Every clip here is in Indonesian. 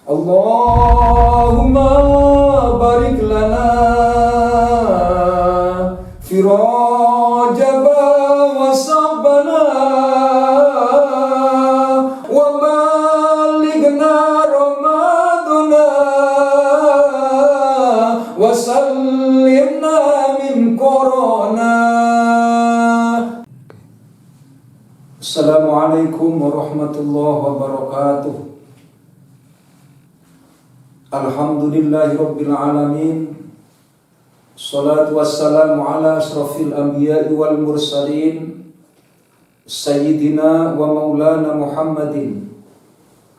Allahumma barik lana fi Rajab wa Sabana wa balighna Ramadana wa sallimna min corona. Assalamualaikum warahmatullahi wabarakatuh. Alhamdulillahi rabbil alamin. Salatu wassalamu ala asrafil anbiya'i wal mursalin Sayyidina wa maulana Muhammadin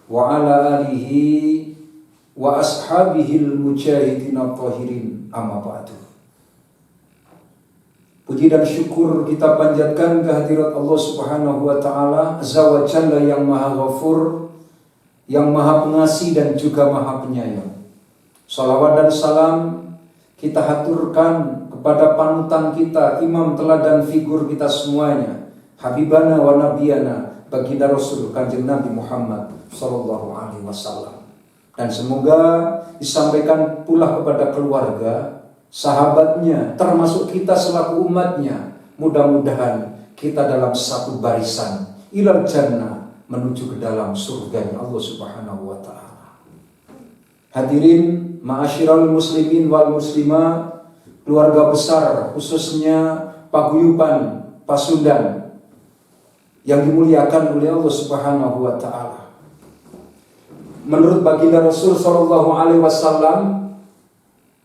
wa ala alihi wa ashabihil mujahidin at-tahirin, amma ba'du. Puji dan syukur kita panjatkan kehadirat Allah Subhanahu wa ta'ala Azza wa Jalla yang maha ghafur, yang maha pengasih dan juga maha penyayang. Salawat dan salam kita haturkan kepada panutan kita, imam teladan figur kita semuanya, Habibana wa Nabiyana, baginda Rasul Kanjeng Nabi Muhammad sallallahu alaihi wasallam. Dan semoga disampaikan pula kepada keluarga, sahabatnya, termasuk kita selaku umatnya. Mudah-mudahan kita dalam satu barisan ilal jannah, menuju ke dalam surganya Allah Subhanahu wa ta'ala. Hadirin ma'asyiral muslimin wal muslimah, keluarga besar khususnya paguyuban Pasundan yang dimuliakan oleh Allah Subhanahu wa ta'ala. Menurut baginda Rasul sallallahu alaihi wasallam,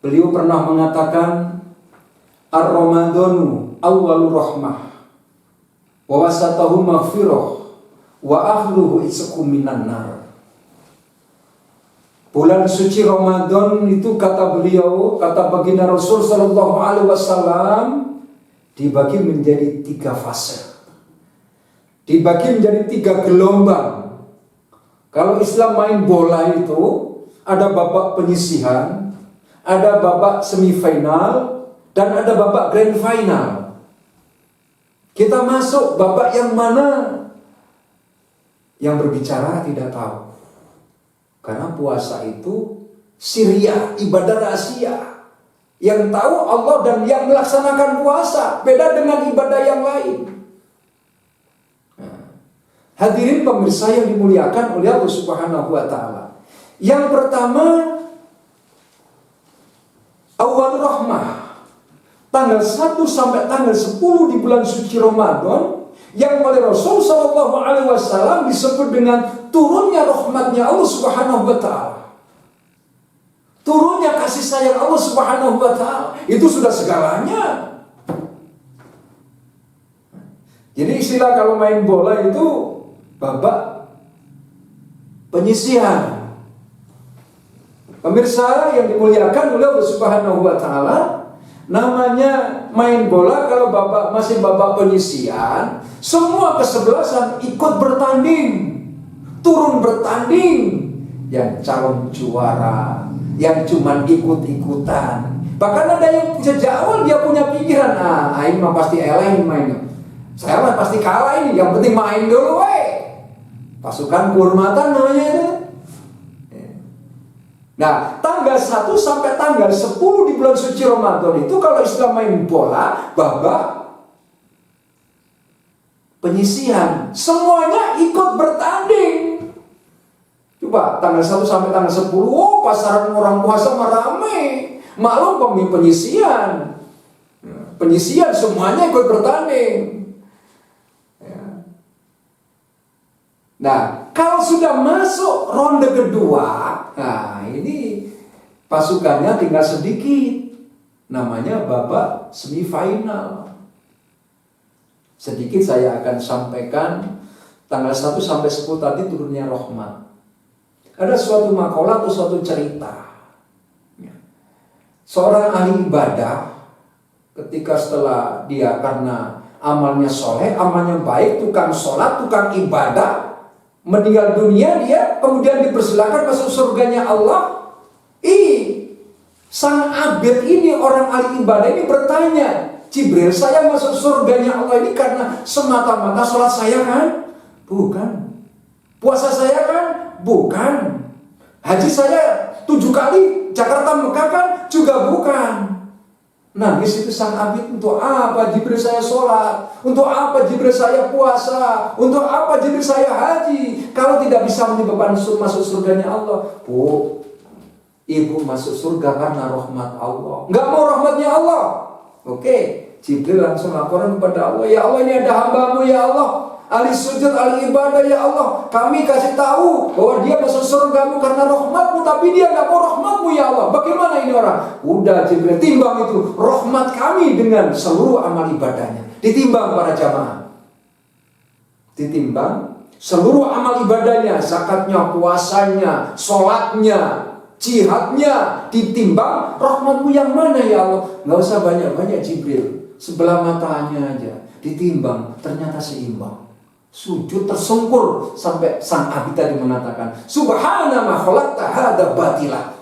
beliau pernah mengatakan, Ar-Ramadanu awwalu rahmah wa wasatahu maghfirah wa akhluhu isqu minan nar. Bulan suci Ramadan itu, kata beliau, kata baginda Rasul sallallahu alaihi wasallam, dibagi menjadi 3 fase. Dibagi menjadi 3 gelombang. Kalau Islam main bola itu ada babak penyisihan, ada babak semifinal, dan ada babak grand final. Kita masuk babak yang mana? Yang berbicara tidak tahu. Karena puasa itu siriyah, ibadah rahasia. Yang tahu Allah dan yang melaksanakan puasa. Beda dengan ibadah yang lain. Hadirin pemirsa yang dimuliakan oleh Allah Subhanahu wa ta'ala. Yang pertama, awal rahmah, tanggal 1 sampai tanggal 10 di bulan suci Ramadan, yang oleh Rasul sallallahu alaihi wasallam disebut dengan turunnya rahmatnya Allah Subhanahu wa ta'ala. Turunnya kasih sayang Allah Subhanahu wa ta'ala. Itu sudah segalanya. Jadi istilah kalau main bola itu babak penyisihan. Pemirsa yang dimuliakan oleh Allah Subhanahu wa ta'ala, namanya main bola kalau masih babak penyisihan, semua kesebelasan ikut bertanding, turun bertanding. Yang calon juara, yang cuman ikut-ikutan. Bahkan ada yang sejak awal dia punya pikiran, ini mah pasti elah ini mainnya, saya mah pasti kalah ini, yang penting main dulu weh. Pasukan kehormatan namanya itu. Nah, tanggal 1 sampai tanggal 10 di bulan suci Ramadan itu kalau Islam main bola, babak penyisihan. Semuanya ikut bertanding. Coba, tanggal 1 sampai tanggal 10, pasaran orang puasa ramai. Maklum penyisihan. Penyisihan semuanya ikut bertanding. Nah, kalau sudah masuk ronde kedua, nah ini pasukannya tinggal sedikit. Namanya babak semifinal. Sedikit saya akan sampaikan tanggal 1 sampai 10 tadi turunnya rahmat. Ada suatu makalah atau suatu cerita. Seorang ahli ibadah ketika setelah dia karena amalnya soleh, amalnya baik, tukang sholat, tukang ibadah, meninggal dunia, dia kemudian dipersilakan masuk surganya Allah. Sang abid ini, orang ahli ibadah ini bertanya, Jibril, saya masuk surganya Allah ini karena semata-mata sholat saya kan? Bukan. Puasa saya kan? Bukan. Haji saya 7 kali, Jakarta Mekah kan juga bukan. Nangis itu sang abid, untuk apa Jibril saya sholat? Untuk apa Jibril saya puasa? Untuk apa Jibril saya haji? Kalau tidak bisa menyebabkan masuk surganya Allah. Bu, ibu masuk surga karena rahmat Allah. Nggak mau rahmatnya Allah. Oke, Jibril langsung laporan kepada Allah. Ya Allah, ini ada hambamu ya Allah, ahli sujud, ahli ibadah ya Allah. Kami kasih tahu bahwa dia masuk surgamu karena rahmatmu, tapi dia nggak mau rahmatmu ya Allah. Bagaimana ini orang? Udah Jibril, timbang itu rahmat kami dengan seluruh amal ibadahnya. Ditimbang para jamaah. Ditimbang seluruh amal ibadahnya, zakatnya, puasanya, sholatnya, jihadnya, ditimbang rahmatmu yang mana ya Allah. Nggak usah banyak-banyak Jibril, sebelah matanya aja ditimbang, ternyata seimbang. Sujud tersungkur sampai sang abid tadi mengatakan, Subhana ma khalaqta hadza batila.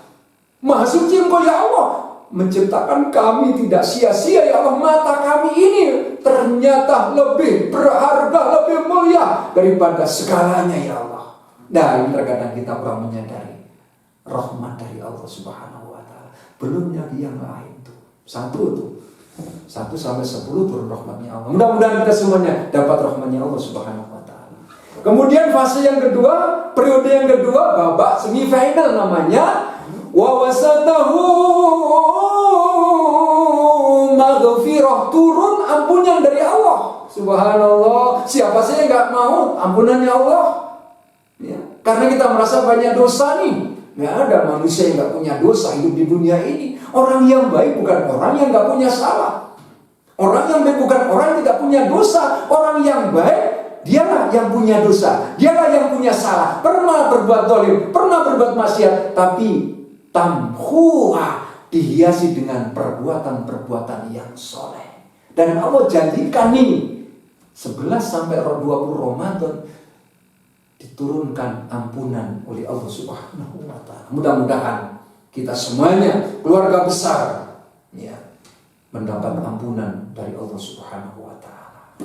Maha suci Engkau ya Allah, menciptakan kami tidak sia-sia ya Allah. Mata kami ini ternyata lebih berharga, lebih mulia daripada segalanya ya Allah. Nah, ini terkadang kita kurang menyadari rahmat dari Allah Subhanahu wa ta'ala. Belum lagi yang lain tuh. 1 sampai 10 turun rahmatnya Allah. Mudah-mudahan kita semuanya dapat rahmatnya Allah Subhanahu wa ta'ala. Kemudian fase yang kedua, periode yang kedua, babak semifinal namanya wa wasatahu maghfirah, turun ampunan dari Allah. Subhanallah, siapa sih yang gak mau ampunannya Allah? Ya, karena kita merasa banyak dosa nih. Nggak ada manusia yang nggak punya dosa hidup di dunia ini. Orang yang baik bukan orang yang nggak punya salah. Orang yang baik bukan orang yang tidak punya dosa. Orang yang baik, dialah yang punya dosa. Dialah yang punya salah. Pernah berbuat zalim, pernah berbuat maksiat, tapi tamhuha, dihiasi dengan perbuatan-perbuatan yang soleh. Dan Allah janjikan nih 11 sampai 20 Ramadan diturunkan ampunan oleh Allah Subhanahu wa ta'ala. Mudah-mudahan kita semuanya, keluarga besar, ya, mendapat ampunan dari Allah Subhanahu wa ta'ala.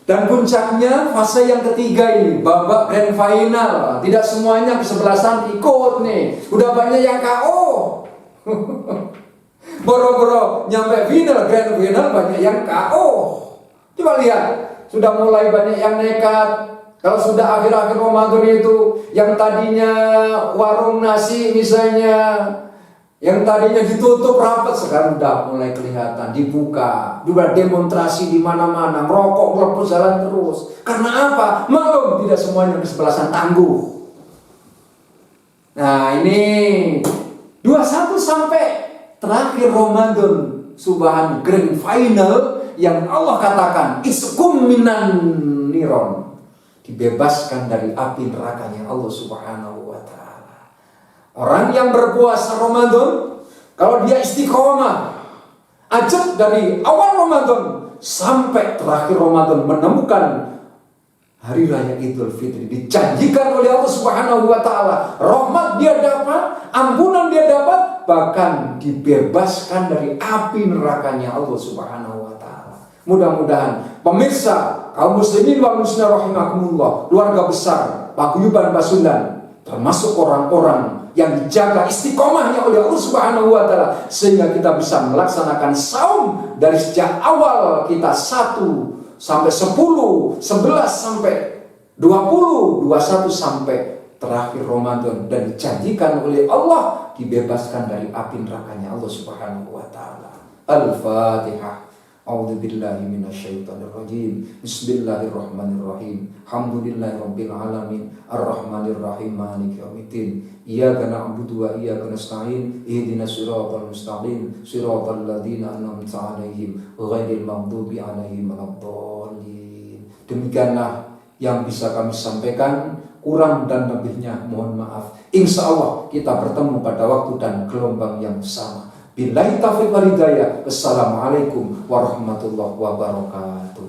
Dan puncaknya fase yang ketiga ini, babak grand final. Tidak semuanya kesebelasan ikut nih. Udah banyak yang KO. Boro-boro nyampe final, grand final, banyak yang KO. Coba lihat, sudah mulai banyak yang nekat. Kalau sudah akhir-akhir Ramadan itu, yang tadinya warung nasi misalnya, yang tadinya ditutup rapat, sekarang udah mulai kelihatan dibuka, juga demonstrasi di mana-mana, merokok ngelepus jalan terus. Karena apa? Maklum tidak semuanya kesebelasan tangguh. Nah ini 21 sampai terakhir Ramadan, subhan grand final yang Allah katakan iskum minan niron, dibebaskan dari api nerakanya Allah Subhanahu wa ta'ala. Orang yang berpuasa Ramadan, kalau dia istiqomah, ajak dari awal Ramadan sampai terakhir Ramadan, menemukan hari raya Idul Fitri, dijanjikan oleh Allah Subhanahu wa ta'ala rahmat dia dapat, ampunan dia dapat, bahkan dibebaskan dari api nerakanya Allah Subhanahu wa ta'ala. Mudah-mudahan pemirsa, kaum muslimin wal muslimat rahimakumullah, keluarga besar Paguyuban Pasundan, termasuk orang-orang yang dijaga istiqomahnya oleh Allah Subhanahu wa ta'ala, sehingga kita bisa melaksanakan saum dari sejak awal kita 1 sampai 10, 11 sampai 20, 21 sampai terakhir Ramadan, dan dijanjikan oleh Allah dibebaskan dari api nerakanya Allah Subhanahu wa ta'ala. Al-Fatihah. A'udzu billahi minasyaitonir rajim. Bismillahirrahmanirrahim. Hamdulillahirabbil alamin. Arrahmanir rahim. Maliki yaumiddin. Iyyaka na'budu wa iyyaka nasta'in. Ihdinas siratal mustaqim. Siratal ladzina an'amta 'alaihim ghairil maghdubi 'alaihim waladdallin. Demikianlah yang bisa kami sampaikan. Kurang dan lebihnya mohon maaf. Insya Allah kita bertemu pada waktu dan gelombang yang sama. Billahi taufiq wal hidayah. Wassalamualaikum warahmatullahi wabarakatuh.